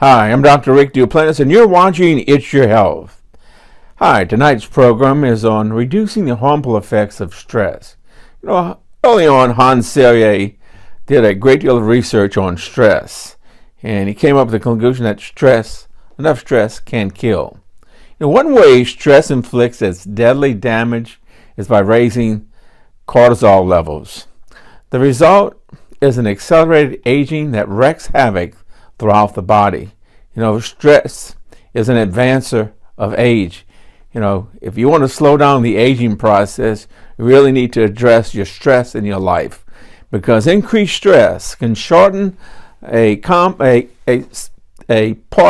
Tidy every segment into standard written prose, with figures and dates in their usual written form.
Hi, I'm Dr. Rick Duplantis, and you're watching It's Your Health. Hi, tonight's program is on reducing the harmful effects of stress. Early on, Hans Selye did a great deal of research on stress, and he came up with the conclusion that enough stress can kill. One way stress inflicts its deadly damage is by raising cortisol levels. The result is an accelerated aging that wreaks havoc throughout the body. Stress is an advancer of age. If you want to slow down the aging process, you really need to address your stress in your life, because increased stress can shorten a part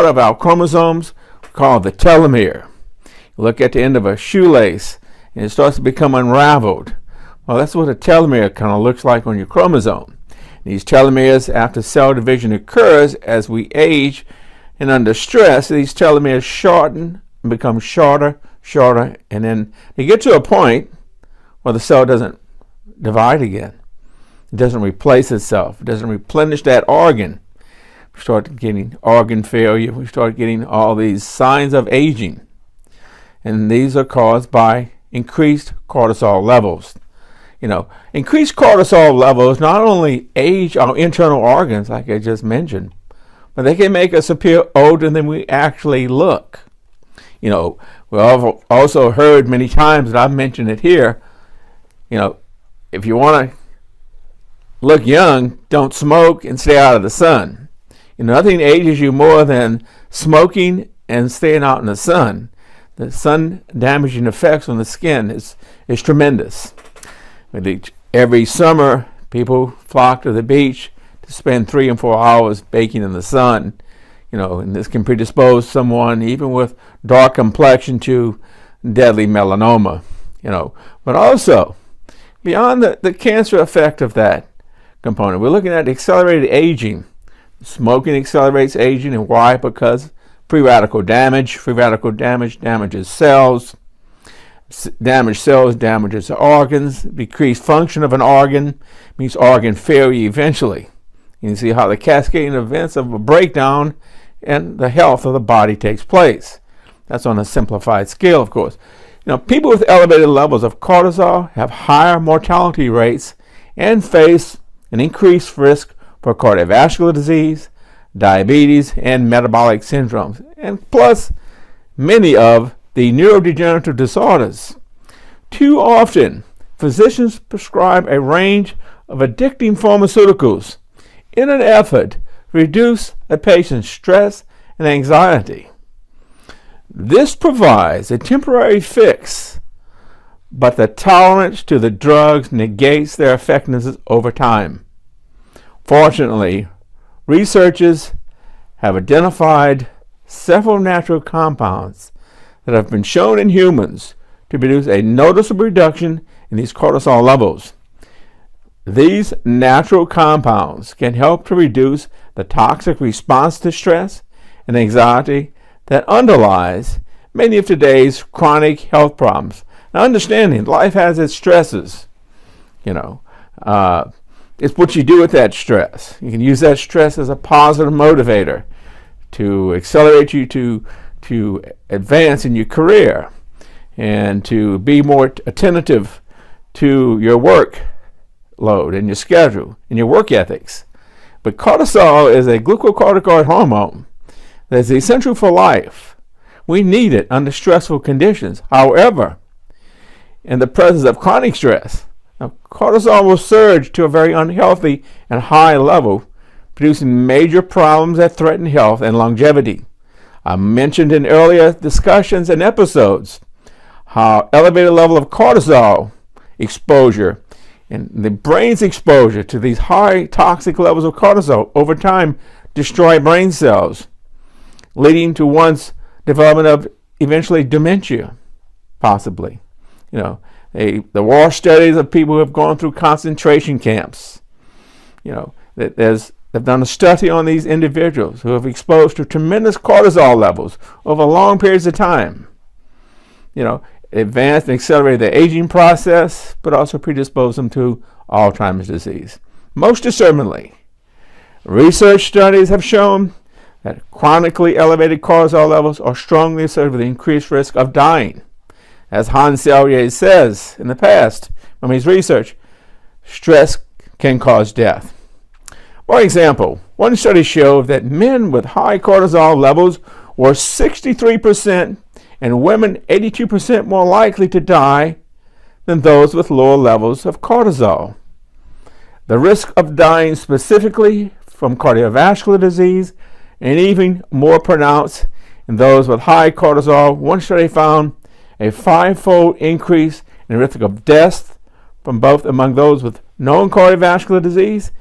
of our chromosomes called the telomere. You look at the end of a shoelace and it starts to become unraveled. Well, that's what a telomere kind of looks like on your chromosome. These telomeres, after cell division occurs as we age and under stress, these telomeres shorten and become shorter, and then they get to a point where the cell doesn't divide again. It doesn't replace itself. It doesn't replenish that organ. We start getting organ failure. We start getting all these signs of aging. And these are caused by increased cortisol levels. Increased cortisol levels not only age our internal organs, like I just mentioned, but they can make us appear older than we actually look. We've also heard many times, and I've mentioned it here, if you want to look young, don't smoke and stay out of the sun. Nothing ages you more than smoking and staying out in the sun. The sun damaging effects on the skin is tremendous. Every summer, people flock to the beach to spend 3 and 4 hours baking in the sun, and this can predispose someone, even with dark complexion, to deadly melanoma, But also, beyond the cancer effect of that component, we're looking at accelerated aging. Smoking accelerates aging, and why? Because free radical damage damages cells. Damaged cells damages organs. Decreased function of an organ means organ failure eventually. You can see how the cascading events of a breakdown and the health of the body takes place. That's on a simplified scale, of course. People with elevated levels of cortisol have higher mortality rates and face an increased risk for cardiovascular disease, diabetes, and metabolic syndromes, and plus many of the neurodegenerative disorders. Too often, physicians prescribe a range of addicting pharmaceuticals in an effort to reduce a patient's stress and anxiety. This provides a temporary fix, but the tolerance to the drugs negates their effectiveness over time. Fortunately, researchers have identified several natural compounds that have been shown in humans to produce a noticeable reduction in these cortisol levels. These natural compounds can help to reduce the toxic response to stress and anxiety that underlies many of today's chronic health problems. Now, understanding life has its stresses. It's what you do with that stress. You can use that stress as a positive motivator to accelerate you to advance in your career and to be more attentive to your work load and your schedule and your work ethics. But cortisol is a glucocorticoid hormone that's essential for life. We need it under stressful conditions. However, in the presence of chronic stress, cortisol will surge to a very unhealthy and high level, producing major problems that threaten health and longevity. I mentioned in earlier discussions and episodes how elevated level of cortisol exposure and the brain's exposure to these high toxic levels of cortisol over time destroy brain cells, leading to one's development of eventually dementia, possibly. The war studies of people who have gone through concentration camps, they've done a study on these individuals who have exposed to tremendous cortisol levels over long periods of time. Advanced and accelerate the aging process, but also predispose them to Alzheimer's disease. Most disturbingly, research studies have shown that chronically elevated cortisol levels are strongly associated with increased risk of dying. As Hans Selye says in the past, from his research, stress can cause death. For example, one study showed that men with high cortisol levels were 63% and women 82% more likely to die than those with lower levels of cortisol. The risk of dying specifically from cardiovascular disease and even more pronounced in those with high cortisol. One study found a 5-fold increase in the risk of death from both among those with known cardiovascular disease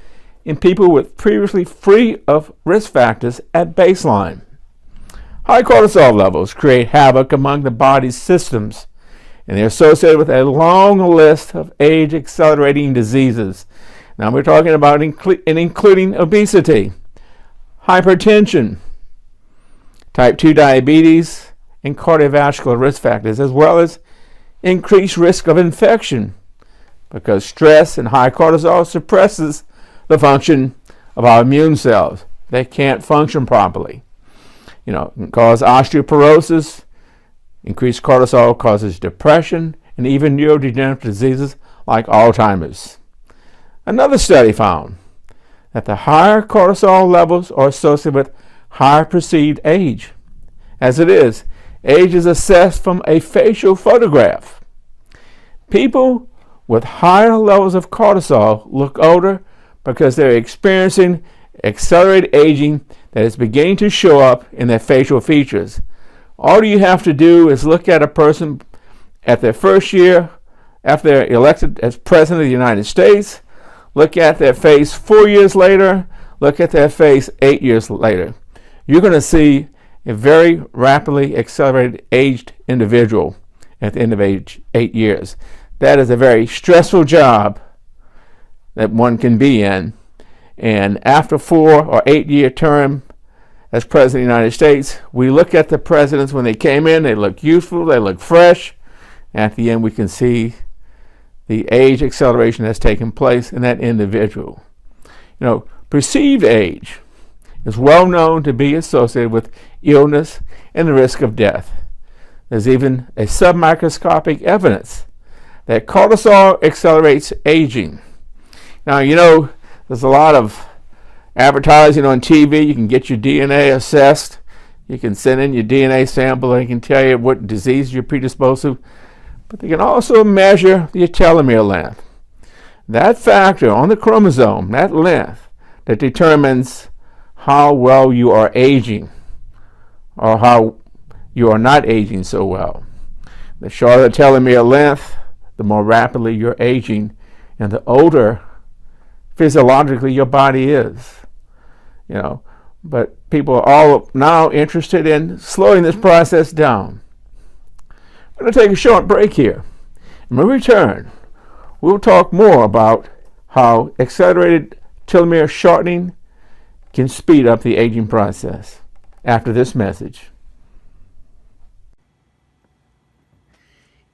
and people with previously free of risk factors at baseline. High cortisol levels create havoc among the body's systems, and they're associated with a long list of age-accelerating diseases. Now we're talking about including obesity, hypertension, type 2 diabetes, and cardiovascular risk factors, as well as increased risk of infection, because stress and high cortisol suppresses the function of our immune cells. They can't function properly. It can cause osteoporosis. Increased cortisol causes depression and even neurodegenerative diseases like Alzheimer's. Another study found that the higher cortisol levels are associated with higher perceived age. As it is, age is assessed from a facial photograph. People with higher levels of cortisol look older because they're experiencing accelerated aging that is beginning to show up in their facial features. All you have to do is look at a person at their first year after they're elected as President of the United States, look at their face 4 years later, look at their face 8 years later. You're going to see a very rapidly accelerated aged individual at the end of age 8 years. That is a very stressful job that one can be in. And after 4 or 8 year term as President of the United States, we look at the presidents when they came in, they look youthful, they look fresh. At the end, we can see the age acceleration that's taken place in that individual. Perceived age is well known to be associated with illness and the risk of death. There's even a submicroscopic evidence that cortisol accelerates aging. Now, there's a lot of advertising on TV. You can get your DNA assessed. You can send in your DNA sample and they can tell you what disease you're predisposed to. But they can also measure your telomere length. That factor on the chromosome, that length, that determines how well you are aging or how you are not aging so well. The shorter the telomere length, the more rapidly you're aging, and the older physiologically your body is. But people are all now interested in slowing this process down. I'm going to take a short break here. When we return, we'll talk more about how accelerated telomere shortening can speed up the aging process after this message.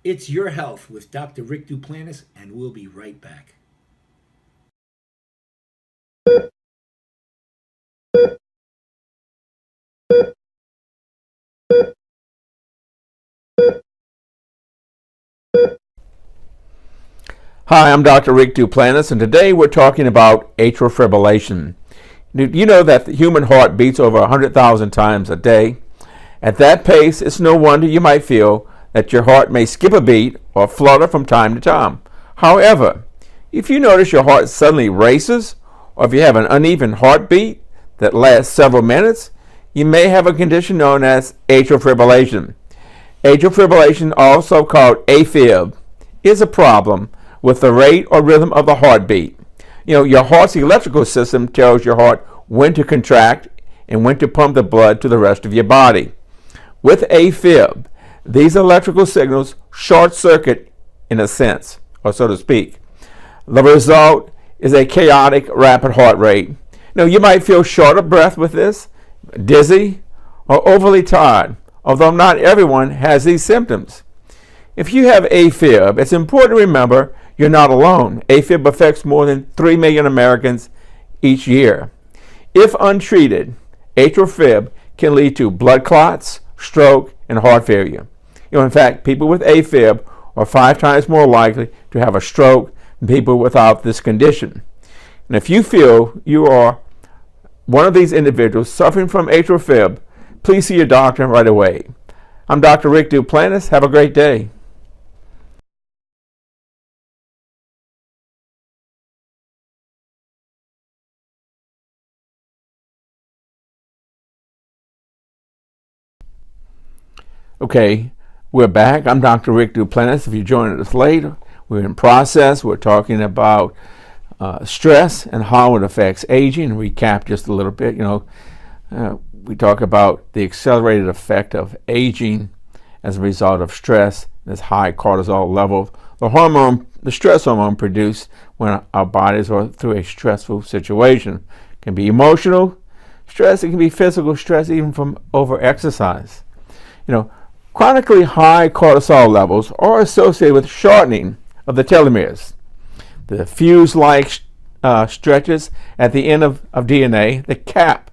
It's Your Health with Dr. Rick Duplantis, and we'll be right back. Hi, I'm Dr. Rick Duplantis, and today we're talking about atrial fibrillation. You know that the human heart beats over 100,000 times a day. At that pace, it's no wonder you might feel that your heart may skip a beat or flutter from time to time. However, if you notice your heart suddenly races, or if you have an uneven heartbeat that lasts several minutes, you may have a condition known as atrial fibrillation. Atrial fibrillation, also called AFib, is a problem with the rate or rhythm of the heartbeat. Your heart's electrical system tells your heart when to contract and when to pump the blood to the rest of your body. With AFib, these electrical signals short circuit in a sense, or so to speak. The result is a chaotic, rapid heart rate. You might feel short of breath with this, dizzy, or overly tired, although not everyone has these symptoms. If you have AFib, it's important to remember you're not alone. AFib affects more than 3 million Americans each year. If untreated, atrial fib can lead to blood clots, stroke, and heart failure. In fact, people with AFib are 5 times more likely to have a stroke than people without this condition. And if you feel you are one of these individuals suffering from atrial fib, please see your doctor right away. I'm Dr. Rick Duplantis. Have a great day. Okay, we're back. I'm Dr. Rick Duplantis. If you're joining us late, we're in process. We're talking about stress and how it affects aging. Recap just a little bit. We talk about the accelerated effect of aging as a result of stress. This high cortisol level, the stress hormone produced when our bodies are through a stressful situation. It can be emotional stress. It can be physical stress, even from over-exercise. Chronically high cortisol levels are associated with shortening of the telomeres. The fuse-like stretches at the end of DNA that cap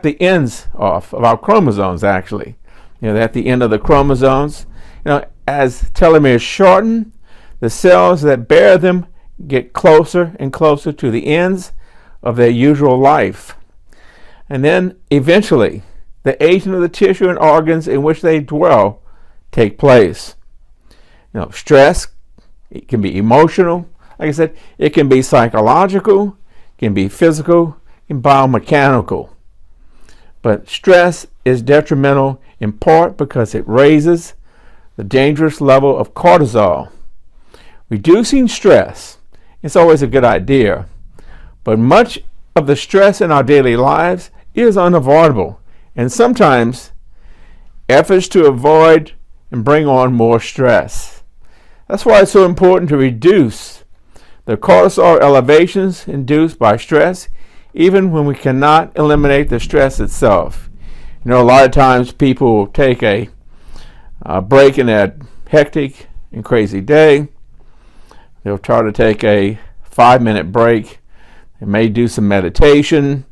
the ends off of our chromosomes, actually. At the end of the chromosomes, as telomeres shorten, the cells that bear them get closer and closer to the ends of their usual life. And then eventually, the aging of the tissue and organs in which they dwell take place. Stress, it can be emotional. Like I said, it can be psychological, it can be physical, and biomechanical. But stress is detrimental in part because it raises the dangerous level of cortisol. Reducing stress is always a good idea, but much of the stress in our daily lives is unavoidable. And sometimes efforts to avoid and bring on more stress. That's why it's so important to reduce the cortisol elevations induced by stress, even when we cannot eliminate the stress itself. A lot of times people will take a break in their hectic and crazy day. They'll try to take a 5-minute break. They may do some meditation,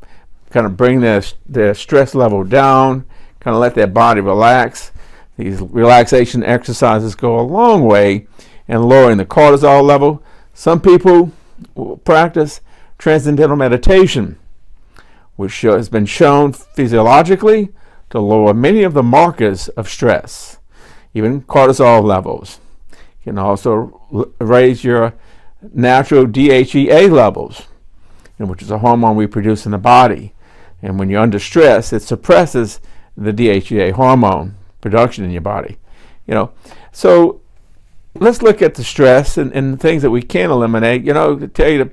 kind of bring their stress level down, kind of let their body relax. These relaxation exercises go a long way in lowering the cortisol level. Some people will practice transcendental meditation, which has been shown physiologically to lower many of the markers of stress, even cortisol levels. It can also raise your natural DHEA levels, which is a hormone we produce in the body. And when you're under stress, it suppresses the DHEA hormone production in your body. So let's look at the stress and things that we can eliminate. To tell you to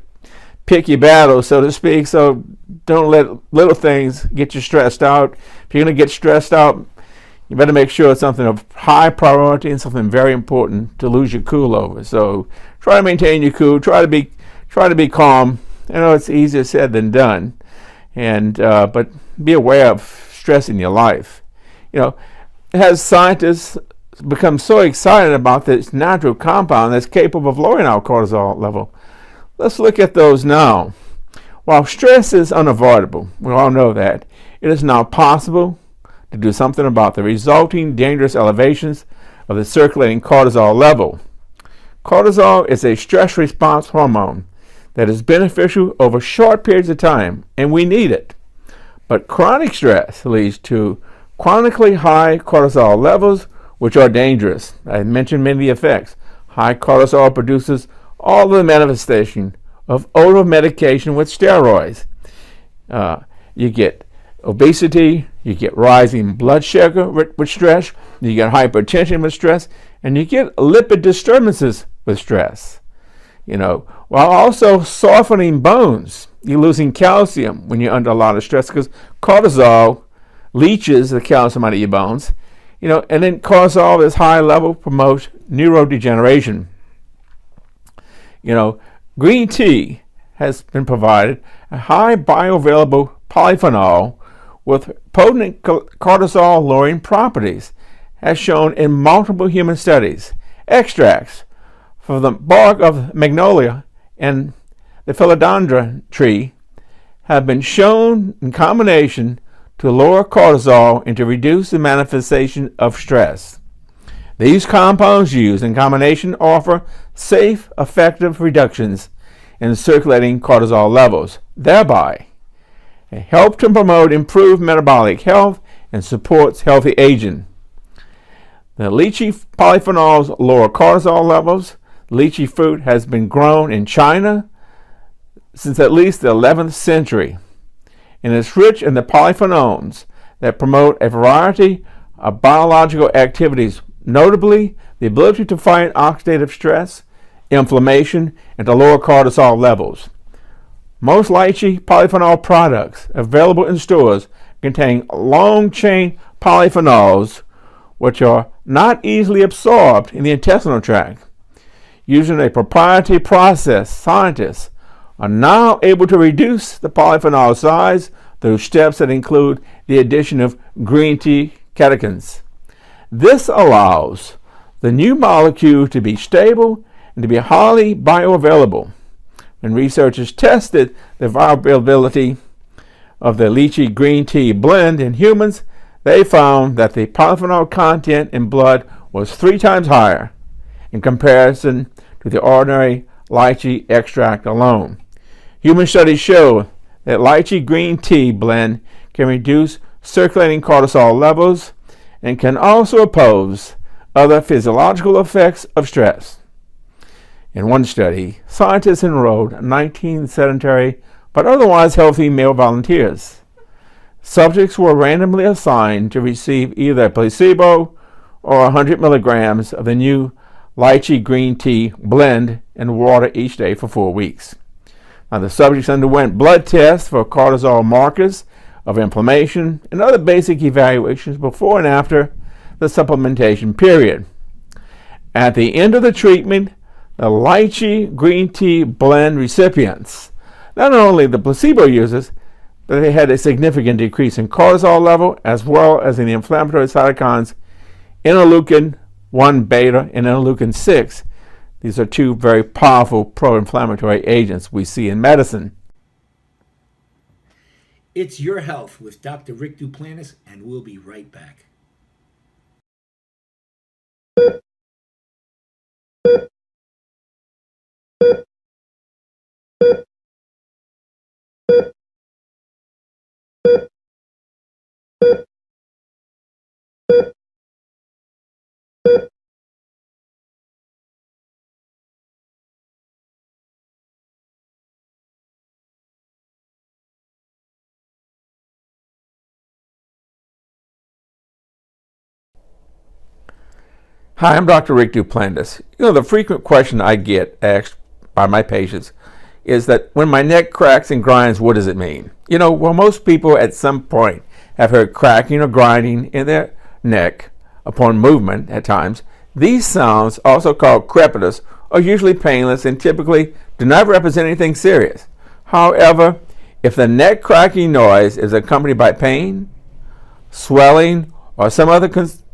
pick your battles, so to speak. So don't let little things get you stressed out. If you're going to get stressed out, you better make sure it's something of high priority and something very important to lose your cool over. So try to maintain your cool. Try to be calm. It's easier said than done. But be aware of stress in your life. As scientists become so excited about this natural compound that's capable of lowering our cortisol level, let's look at those now. While stress is unavoidable, we all know that, it is now possible to do something about the resulting dangerous elevations of the circulating cortisol level. Cortisol is a stress response hormone that is beneficial over short periods of time, and we need it. But chronic stress leads to chronically high cortisol levels, which are dangerous. I mentioned many effects. High cortisol produces all the manifestation of over-medication with steroids. You get obesity, you get rising blood sugar with stress, you get hypertension with stress, and you get lipid disturbances with stress. While also softening bones. You're losing calcium when you're under a lot of stress because cortisol leaches the calcium out of your bones. And then cortisol, this high level, promotes neurodegeneration. Green tea has been provided a high bioavailable polyphenol with potent cortisol-lowering properties, as shown in multiple human studies. Extracts from the bark of magnolia and the philodendron tree have been shown in combination to lower cortisol and to reduce the manifestation of stress. These compounds used in combination offer safe, effective reductions in circulating cortisol levels, thereby help to promote improved metabolic health and supports healthy aging. The lychee polyphenols lower cortisol levels. Lychee fruit has been grown in China since at least the 11th century, and is rich in the polyphenols that promote a variety of biological activities, notably the ability to fight oxidative stress, inflammation, and to lower cortisol levels. Most lychee polyphenol products available in stores contain long-chain polyphenols which are not easily absorbed in the intestinal tract. Using a proprietary process, scientists are now able to reduce the polyphenol size through steps that include the addition of green tea catechins. This allows the new molecule to be stable and to be highly bioavailable. When researchers tested the viability of the lychee green tea blend in humans, they found that the polyphenol content in blood was 3 times higher in comparison to the ordinary lychee extract alone. Human studies show that lychee green tea blend can reduce circulating cortisol levels and can also oppose other physiological effects of stress. In one study, scientists enrolled 19 sedentary but otherwise healthy male volunteers. Subjects were randomly assigned to receive either a placebo or 100 milligrams of the new lychee green tea blend in water each day for 4 weeks. Now, the subjects underwent blood tests for cortisol markers of inflammation and other basic evaluations before and after the supplementation period. At the end of the treatment, the lychee green tea blend recipients, not only the placebo users, but they had a significant decrease in cortisol level as well as in the inflammatory cytokines interleukin-1 beta and interleukin-6. These are 2 very powerful pro-inflammatory agents we see in medicine. It's Your Health with Dr. Rick Duplantis, and we'll be right back. Hi, I'm Dr. Rick Duplantis. The frequent question I get asked by my patients is that when my neck cracks and grinds, what does it mean? Well, most people at some point have heard cracking or grinding in their neck upon movement at times. These sounds, also called crepitus, are usually painless and typically do not represent anything serious. However, if the neck cracking noise is accompanied by pain, swelling, or some other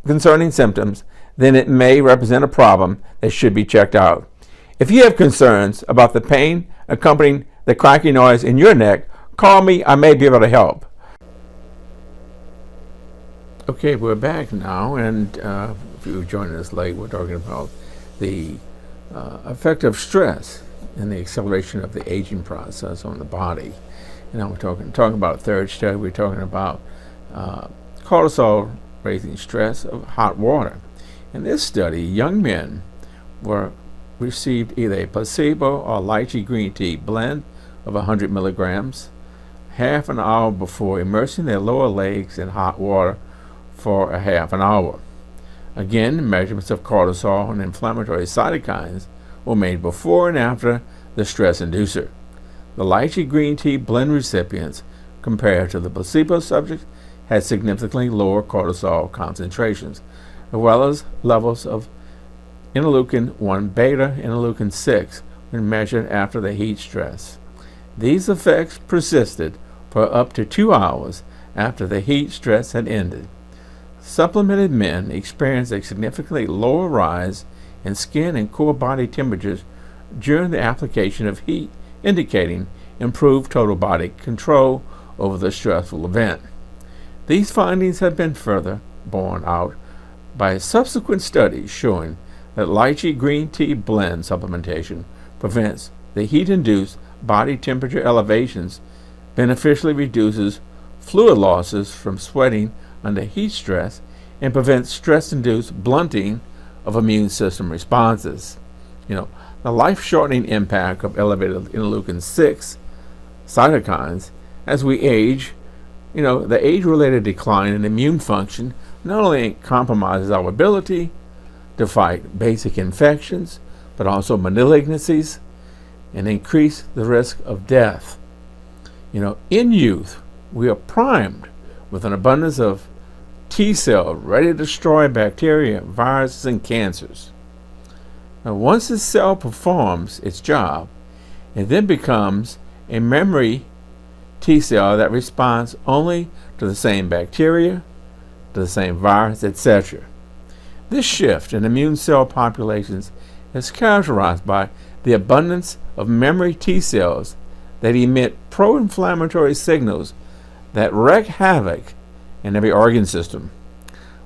concerning symptoms, then it may represent a problem that should be checked out. If you have concerns about the pain accompanying the cracking noise in your neck, call me. I may be able to help. Okay, we're back now, and if you're joining us late, we're talking about the effect of stress and the acceleration of the aging process on the body. We're talking about a third study. We're talking about cortisol raising stress of hot water. In this study, young men received either a placebo or lychee green tea blend of 100 milligrams half an hour before immersing their lower legs in hot water for a half an hour. Again, measurements of cortisol and inflammatory cytokines were made before and after the stress inducer. The lychee green tea blend recipients, compared to the placebo subjects, had significantly lower cortisol concentrations, as well as levels of interleukin-1 beta, interleukin-6 when measured after the heat stress. These effects persisted for up to 2 hours after the heat stress had ended. Supplemented men experienced a significantly lower rise in skin and core body temperatures during the application of heat, indicating improved total body control over the stressful event. These findings have been further borne out by subsequent studies showing that lychee green tea blend supplementation prevents the heat-induced body temperature elevations, beneficially reduces fluid losses from sweating under heat stress, and prevents stress-induced blunting of immune system responses. The life-shortening impact of elevated interleukin-6 cytokines as we age, the age-related decline in immune function not only compromises our ability to fight basic infections, but also malignancies and increase the risk of death. In youth, we are primed with an abundance of T cells ready to destroy bacteria, viruses, and cancers. Now, once this cell performs its job, it then becomes a memory T cell that responds only to the same bacteria, to the same virus, etc. This shift in immune cell populations is characterized by the abundance of memory T cells that emit pro-inflammatory signals that wreak havoc in every organ system.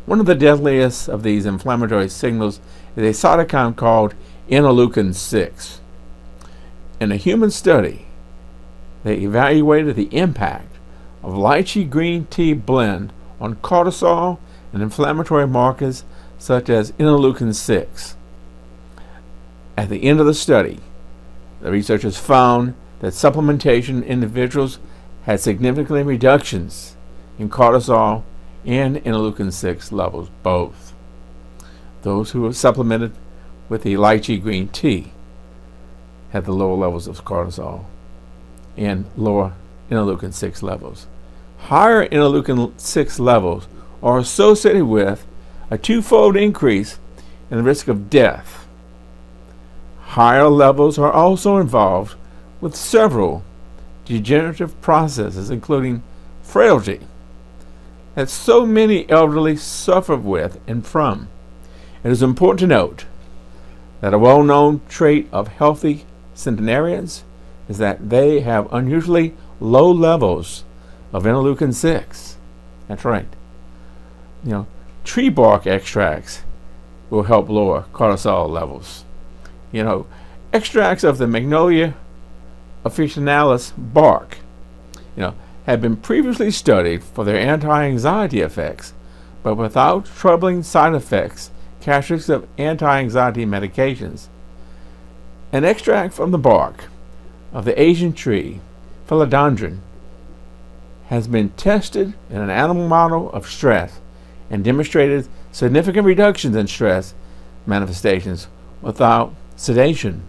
One of the deadliest of these inflammatory signals is a cytokine called interleukin-6. In a human study, they evaluated the impact of lychee green tea blend on cortisol and inflammatory markers such as interleukin-6. At the end of the study, the researchers found that supplementation in individuals had significant reductions in cortisol and interleukin-6 levels both. Those who were supplemented with the lychee green tea had the lower levels of cortisol and lower interleukin-6 levels. Higher interleukin-6 levels are associated with a twofold increase in the risk of death. Higher levels are also involved with several degenerative processes, including frailty, that so many elderly suffer with and from. It is important to note that a well-known trait of healthy centenarians is that they have unusually low levels of interleukin-6. That's right. Tree bark extracts will help lower cortisol levels. Extracts of the Magnolia officinalis bark, have been previously studied for their anti-anxiety effects, but without troubling side effects characteristics of anti-anxiety medications. An extract from the bark of the Asian tree, philodendron, has been tested in an animal model of stress and demonstrated significant reductions in stress manifestations without sedation.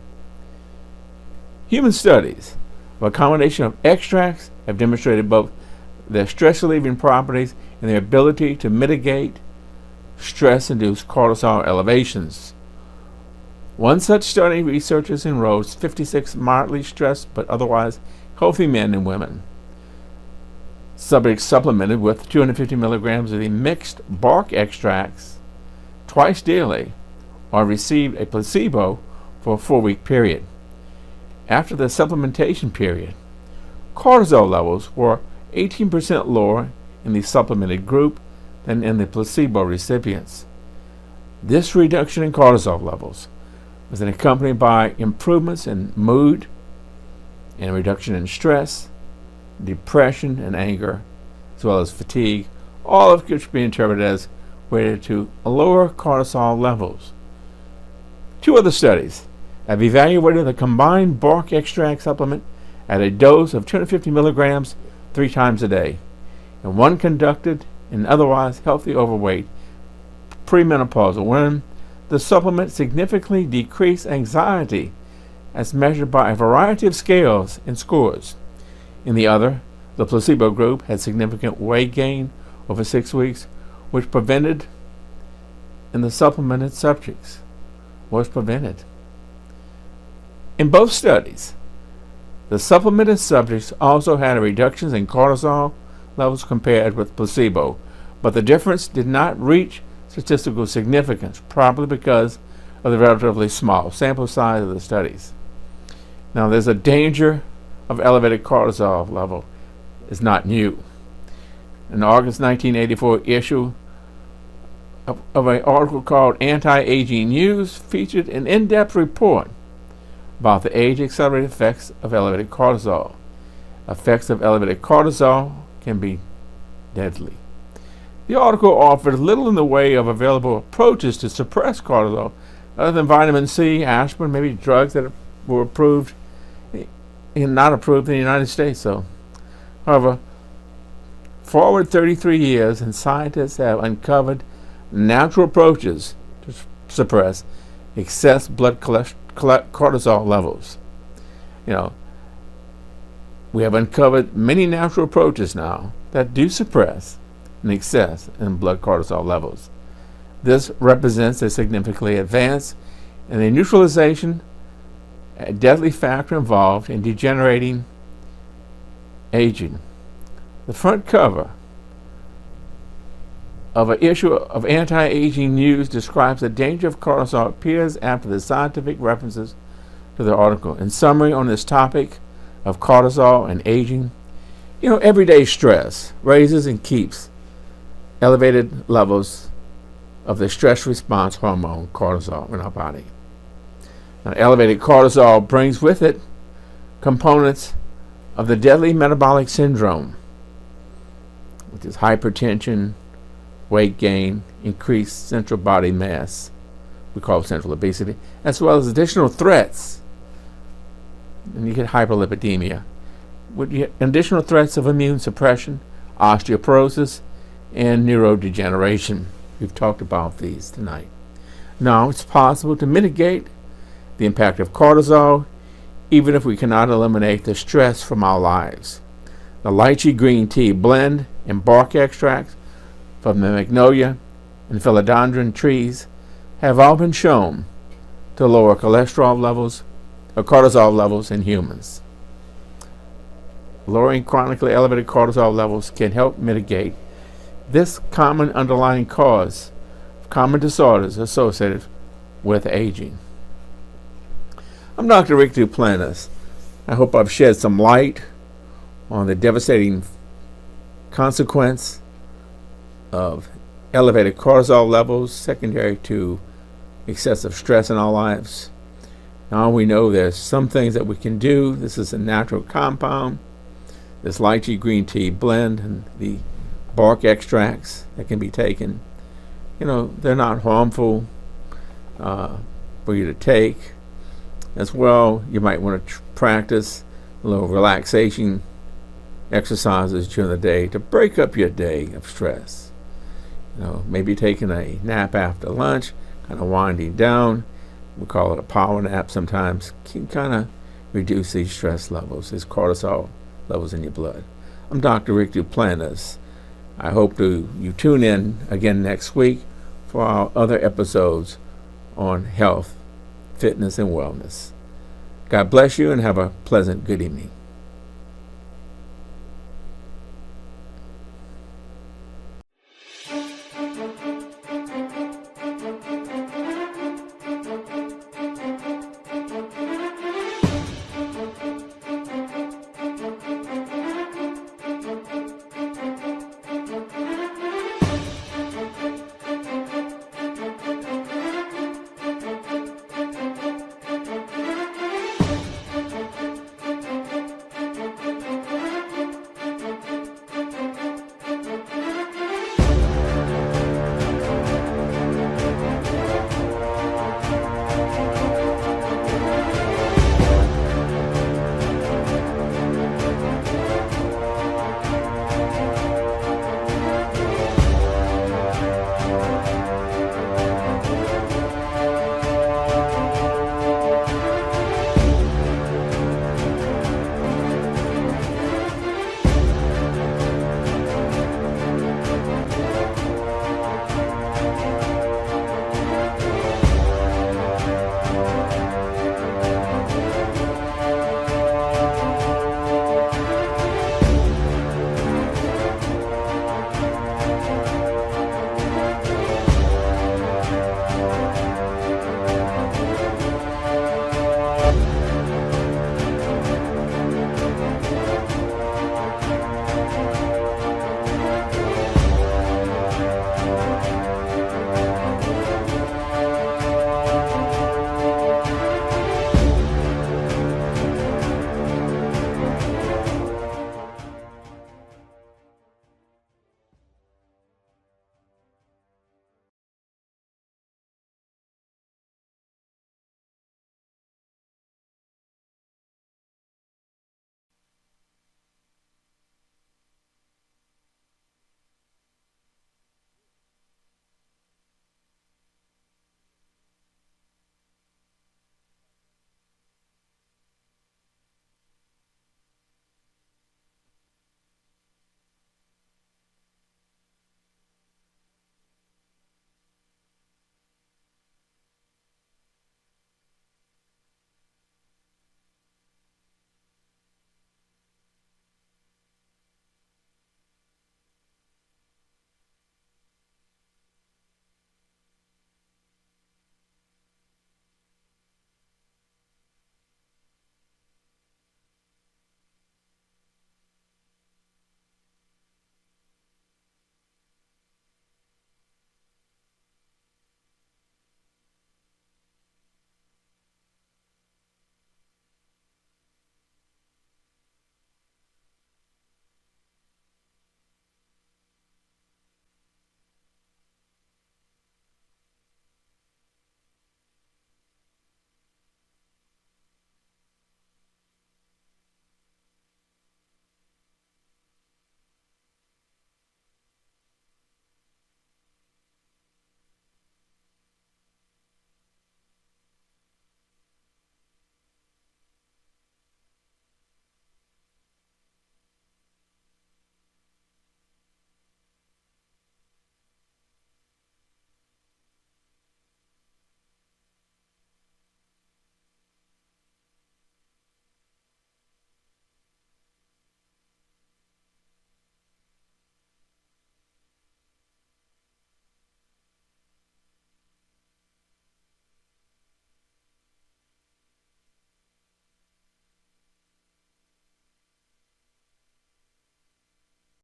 Human studies of a combination of extracts have demonstrated both their stress-relieving properties and their ability to mitigate stress-induced cortisol elevations. One such study, researchers enrolled 56 mildly stressed but otherwise healthy men and women. Subjects supplemented with 250 milligrams of the mixed bark extracts twice daily or received a placebo for a 4-week period. After the supplementation period, cortisol levels were 18% lower in the supplemented group than in the placebo recipients. This reduction in cortisol levels was then accompanied by improvements in mood and a reduction in stress, depression, and anger, as well as fatigue, all of which be interpreted as related to lower cortisol levels. 2 other studies have evaluated the combined bark extract supplement at a dose of 250 milligrams 3 times a day, and one conducted in otherwise healthy overweight premenopausal women. The supplement significantly decreased anxiety as measured by a variety of scales and scores. In the other, the placebo group had significant weight gain over 6 weeks, which prevented in the supplemented subjects was prevented. In both studies, the supplemented subjects also had reductions in cortisol levels compared with placebo, but the difference did not reach statistical significance, probably because of the relatively small sample size of the studies. Now, there's a danger of elevated cortisol level is not new. An August 1984 issue of an article called Anti-Aging News featured an in-depth report about the age-accelerated effects of elevated cortisol. Effects of elevated cortisol can be deadly. The article offered little in the way of available approaches to suppress cortisol, other than vitamin C, aspirin, maybe drugs that were approved and not approved in the United States. However, forward 33 years, and scientists have uncovered natural approaches to suppress excess blood cortisol levels. We have uncovered many natural approaches now that do suppress an excess in blood cortisol levels. This represents a significantly advance in the neutralization, a deadly factor involved in degenerating aging. The front cover of an issue of Anti-Aging News describes the danger of cortisol appears after the scientific references to the article. In summary on this topic of cortisol and aging, everyday stress raises and keeps elevated levels of the stress response hormone cortisol in our body. Now, elevated cortisol brings with it components of the deadly metabolic syndrome, which is hypertension, weight gain, increased central body mass, we call central obesity, as well as additional threats. And you get hyperlipidemia, with additional threats of immune suppression, osteoporosis, and neurodegeneration. We've talked about these tonight. Now, it's possible to mitigate the impact of cortisol, even if we cannot eliminate the stress from our lives. The lychee green tea blend and bark extracts from the magnolia and philodendron trees have all been shown to lower cholesterol levels or cortisol levels in humans. Lowering chronically elevated cortisol levels can help mitigate this common underlying cause of common disorders associated with aging. I'm Dr. Rick Duplantis. I hope I've shed some light on the devastating consequence of elevated cortisol levels secondary to excessive stress in our lives. Now we know there's some things that we can do. This is a natural compound, this lychee green tea blend and the bark extracts that can be taken. They're not harmful for you to take. As well, you might want to practice a little relaxation exercises during the day to break up your day of stress. Maybe taking a nap after lunch, kind of winding down. We call it a power nap sometimes. Can kind of reduce these stress levels, these cortisol levels in your blood. I'm Dr. Rick Duplantis. I hope you tune in again next week for our other episodes on health, fitness, and wellness. God bless you and have a pleasant good evening.